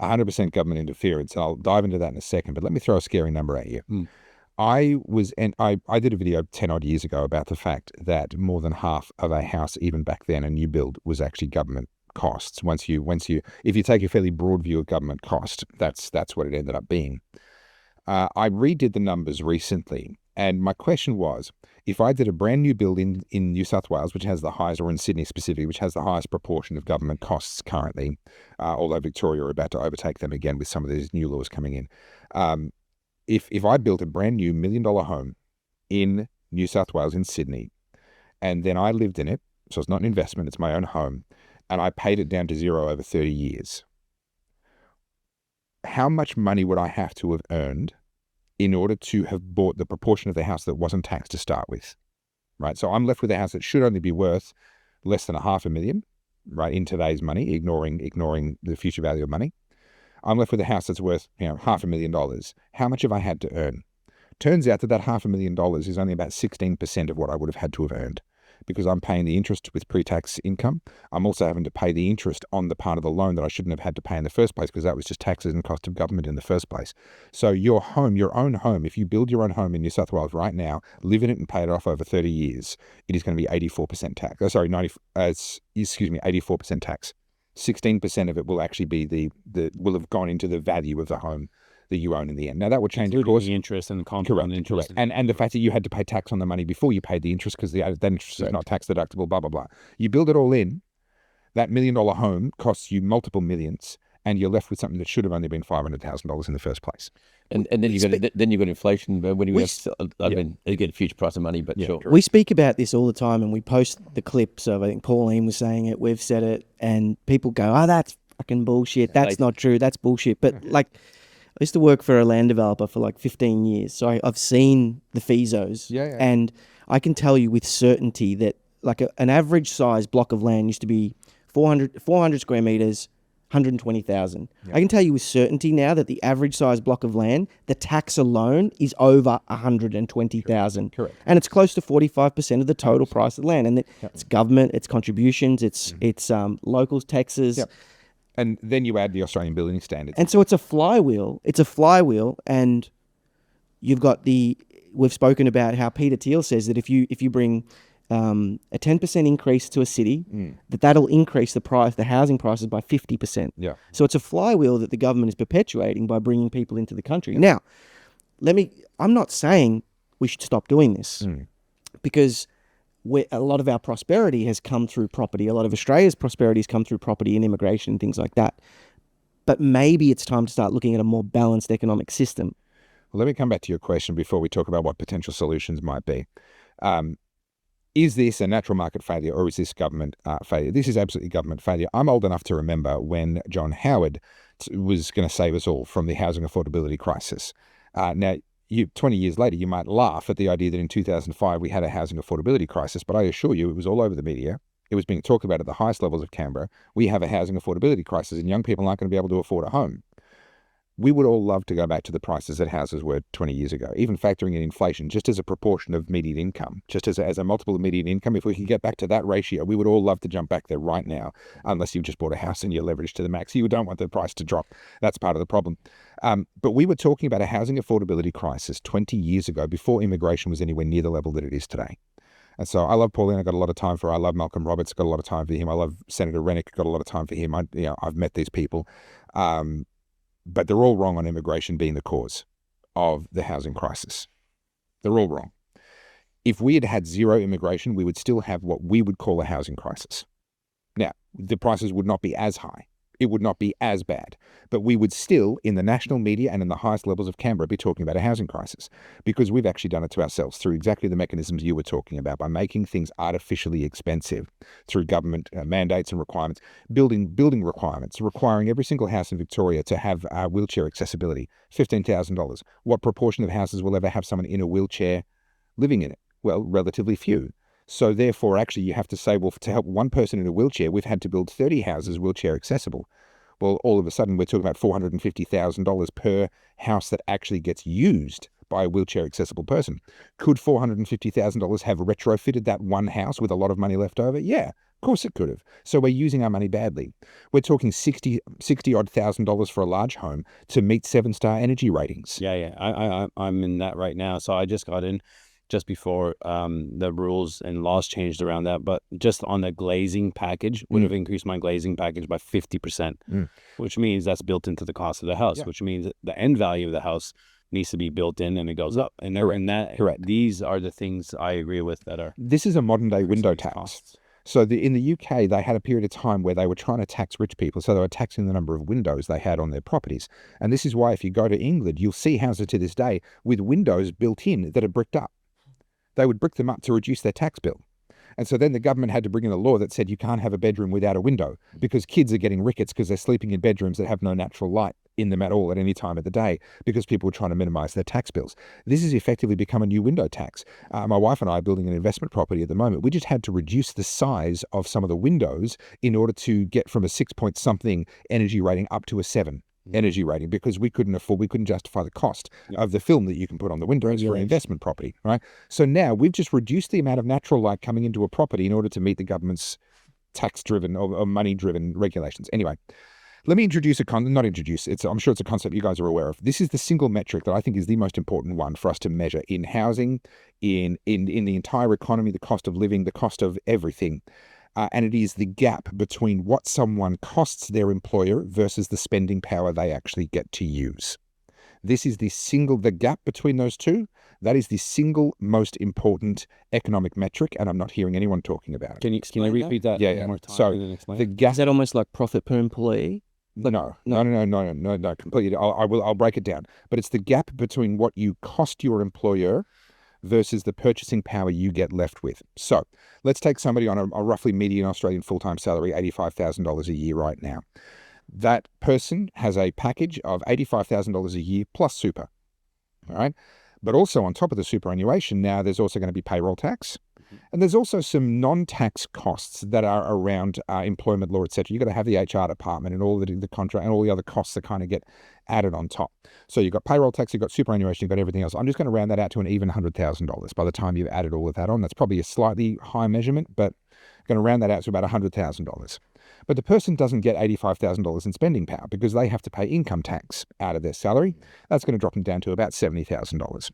100% government interference. And I'll dive into that in a second, but let me throw a scary number at you. I did a video 10 odd years ago about the fact that more than half of a house, even back then, a new build, was actually government costs. If you take a fairly broad view of government cost, that's what it ended up being. I redid the numbers recently, and my question was, if I did a brand new build in New South Wales, which has the highest, or in Sydney specifically, which has the highest proportion of government costs currently, although Victoria are about to overtake them again with some of these new laws coming in. If I built a brand new $1 million home in New South Wales, in Sydney, and then I lived in it, so it's not an investment, it's my own home, and I paid it down to zero over 30 years, how much money would I have to have earned in order to have bought the proportion of the house that wasn't taxed to start with, right? So I'm left with a house that should only be worth less than $500,000, right, in today's money, ignoring the future value of money. I'm left with a house that's worth, $500,000. How much have I had to earn? Turns out that $500,000 is only about 16% of what I would have had to have earned, because I'm paying the interest with pre-tax income. I'm also having to pay the interest on the part of the loan that I shouldn't have had to pay in the first place, because that was just taxes and cost of government in the first place. So your own home, if you build your own home in New South Wales right now, live in it and pay it off over 30 years, it is going to be 84% tax. 84% tax. 16% of it will actually be will have gone into the value of the home that you own in the end. Now that will change, of course. The interest and the compound interest. Correct. And the fact that you had to pay tax on the money before you paid the interest, because that interest is not tax deductible, blah, blah, blah. You build it all in, that $1 million home costs you multiple millions, and you're left with something that should have only been $500,000 in the first place. And then you've got inflation. When you get a future price of money, but sure. We speak about this all the time, and we post the clips of, I think Pauline was saying it, we've said it, and people go, "Oh, that's fucking bullshit. That's not true. That's bullshit." But like, I used to work for a land developer for like 15 years, so I've seen the FISOs, and I can tell you with certainty that like an average size block of land used to be 400 square meters. 120,000. I can tell you with certainty now that the average size block of land, the tax alone is over 120,000. Correct. And it's close to 45% of the total price of land. And it's government, it's contributions, it's locals taxes. Yep. And then you add the Australian building standards. And so it's a flywheel. And you've got we've spoken about how Peter Thiel says that if you bring a 10% increase to a city, that'll increase the housing prices by 50%. Yeah. So it's a flywheel that the government is perpetuating by bringing people into the country. Yeah. Now, I'm not saying we should stop doing this, because a lot of our prosperity has come through property. A lot of Australia's prosperity has come through property and immigration and things like that. But maybe it's time to start looking at a more balanced economic system. Well, let me come back to your question before we talk about what potential solutions might be. Is this a natural market failure, or is this government failure? This is absolutely government failure. I'm old enough to remember when John Howard was going to save us all from the housing affordability crisis. Now, 20 years later, you might laugh at the idea that in 2005 we had a housing affordability crisis, but I assure you it was all over the media. It was being talked about at the highest levels of Canberra. We have a housing affordability crisis, and young people aren't going to be able to afford a home. We would all love to go back to the prices that houses were 20 years ago, even factoring in inflation, just as a proportion of median income, just as a multiple of median income. If we could get back to that ratio, we would all love to jump back there right now, unless you've just bought a house and you're leveraged to the max. You don't want the price to drop. That's part of the problem. But we were talking about a housing affordability crisis 20 years ago, before immigration was anywhere near the level that it is today. And so I love Pauline. I got a lot of time for her. I love Malcolm Roberts. Got a lot of time for him. I love Senator Rennick. Got a lot of time for him. I've met these people. But they're all wrong on immigration being the cause of the housing crisis. They're all wrong. If we had had zero immigration, we would still have what we would call a housing crisis. Now, the prices would not be as high. It would not be as bad. But we would still, in the national media and in the highest levels of Canberra, be talking about a housing crisis, because we've actually done it to ourselves through exactly the mechanisms you were talking about, by making things artificially expensive through government mandates and requirements, building requirements, requiring every single house in Victoria to have wheelchair accessibility, $15,000. What proportion of houses will ever have someone in a wheelchair living in it? Well, relatively few. So therefore, actually, you have to say, well, to help one person in a wheelchair, we've had to build 30 houses wheelchair accessible. Well, all of a sudden, we're talking about $450,000 per house that actually gets used by a wheelchair accessible person. Could $450,000 have retrofitted that one house with a lot of money left over? Yeah. Of course it could have. So we're using our money badly. We're talking $60,000 odd for a large home to meet 7-star energy ratings. Yeah. I'm in that right now. So I just got in just before the rules and laws changed around that. But just on the glazing package, would have increased my glazing package by 50%, which means that's built into the cost of the house, which means that the end value of the house needs to be built in, and it goes up. And Correct. These are the things I agree with that are. This is a modern day window tax. So in the UK, they had a period of time where they were trying to tax rich people. So they were taxing the number of windows they had on their properties. And this is why if you go to England, you'll see houses to this day with windows built in that are bricked up. They would brick them up to reduce their tax bill. And so then the government had to bring in a law that said you can't have a bedroom without a window because kids are getting rickets because they're sleeping in bedrooms that have no natural light in them at all at any time of the day because people were trying to minimize their tax bills. This has effectively become a new window tax. My wife and I are building an investment property at the moment. We just had to reduce the size of some of the windows in order to get from a 6-point-something energy rating up to a 7 energy rating because we couldn't justify the cost of the film that you can put on the windows for an investment property, right? So now we've just reduced the amount of natural light coming into a property in order to meet the government's tax-driven or money-driven regulations. Anyway, let me introduce I'm sure it's a concept you guys are aware of. This is the single metric that I think is the most important one for us to measure in housing, in the entire economy, the cost of living, the cost of everything. And it is the gap between what someone costs their employer versus the spending power they actually get to use. This is the gap between those two. That is the single most important economic metric, and I'm not hearing anyone talking about it. Can I repeat that? Yeah. One more time? So the gap. Is that almost like profit per employee? No, completely. I'll break it down. But it's the gap between what you cost your employer versus the purchasing power you get left with. So let's take somebody on a roughly median Australian full-time salary, $85,000 a year right now. That person has a package of $85,000 a year plus super, all right? But also on top of the superannuation, now there's also going to be payroll tax. And there's also some non-tax costs that are around employment law, etc. You've got to have the HR department and all the contract and all the other costs that kind of get added on top. So you've got payroll tax, you've got superannuation, you've got everything else. I'm just going to round that out to an even $100,000 by the time you've added all of that on. That's probably a slightly high measurement, but I'm going to round that out to about $100,000. But the person doesn't get $85,000 in spending power because they have to pay income tax out of their salary. That's going to drop them down to about $70,000.